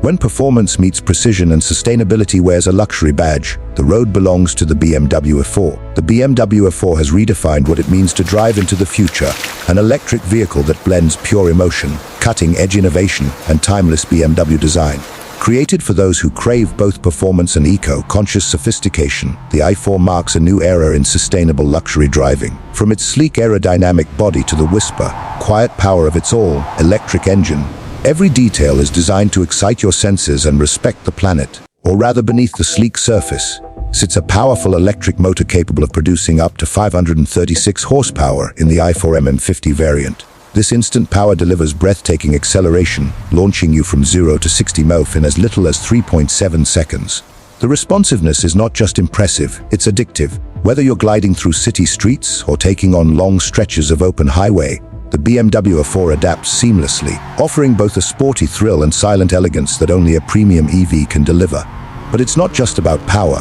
When performance meets precision and sustainability wears a luxury badge, the road belongs to the BMW i4. The BMW i4 has redefined what it means to drive into the future, an electric vehicle that blends pure emotion, cutting-edge innovation, and timeless BMW design. Created for those who crave both performance and eco-conscious sophistication, the i4 marks a new era in sustainable luxury driving. From its sleek aerodynamic body to the whisper, quiet power of its all-electric engine, every detail is designed to excite your senses and respect the planet. Or rather, beneath the sleek surface sits a powerful electric motor capable of producing up to 536 horsepower in the i4 MM50 variant. This instant power delivers breathtaking acceleration, launching you from 0 to 60 mph in as little as 3.7 seconds. The responsiveness is not just impressive, it's addictive. Whether you're gliding through city streets or taking on long stretches of open highway, the BMW i4 adapts seamlessly, offering both a sporty thrill and silent elegance that only a premium EV can deliver. But it's not just about power.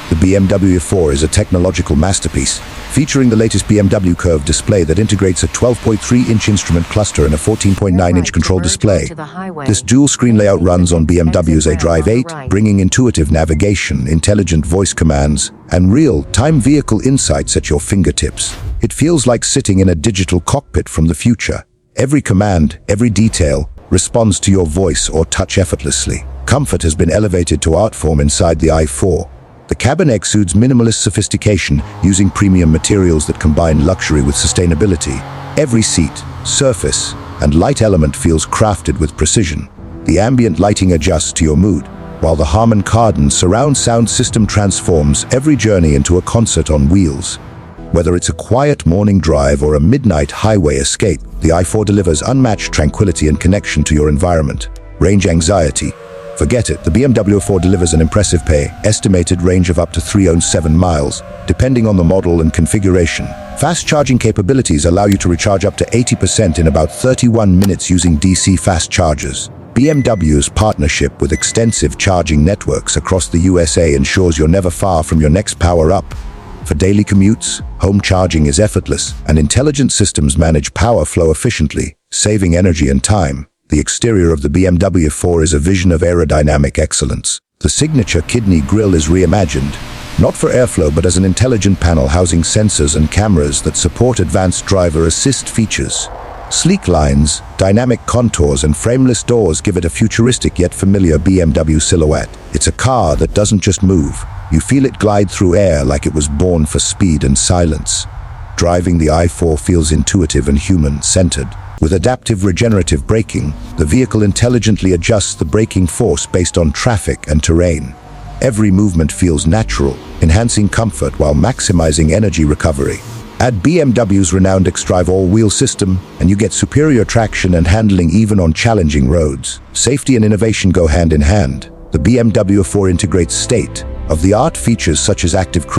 The BMW i4 is a technological masterpiece, featuring the latest BMW curved display that integrates a 12.3-inch instrument cluster and a 14.9-inch control display. This dual-screen layout runs on BMW's iDrive 8, bringing intuitive navigation, intelligent voice commands, and real-time vehicle insights at your fingertips. It feels like sitting in a digital cockpit from the future. Every command, every detail, responds to your voice or touch effortlessly. Comfort has been elevated to art form inside the i4. The cabin exudes minimalist sophistication, using premium materials that combine luxury with sustainability. Every seat, surface, and light element feels crafted with precision. The ambient lighting adjusts to your mood, while the Harman Kardon surround sound system transforms every journey into a concert on wheels. Whether it's a quiet morning drive or a midnight highway escape, the i4 delivers unmatched tranquility and connection to your environment. Range anxiety? Forget it, the BMW i4 delivers an impressive estimated range of up to 307 miles, depending on the model and configuration. Fast charging capabilities allow you to recharge up to 80% in about 31 minutes using DC fast chargers. BMW's partnership with extensive charging networks across the USA ensures you're never far from your next power-up. For daily commutes, home charging is effortless, and intelligent systems manage power flow efficiently, saving energy and time. The exterior of the BMW i4 is a vision of aerodynamic excellence. The signature kidney grille is reimagined, not for airflow but as an intelligent panel housing sensors and cameras that support advanced driver assist features. Sleek lines, dynamic contours, and frameless doors give it a futuristic yet familiar BMW silhouette. It's a car that doesn't just move. You feel it glide through air like it was born for speed and silence. Driving the i4 feels intuitive and human-centered. With adaptive regenerative braking, the vehicle intelligently adjusts the braking force based on traffic and terrain. Every movement feels natural, enhancing comfort while maximizing energy recovery. Add BMW's renowned xDrive all-wheel system, and you get superior traction and handling even on challenging roads. Safety and innovation go hand in hand. The BMW i4 integrates state-of-the-art features such as active cruise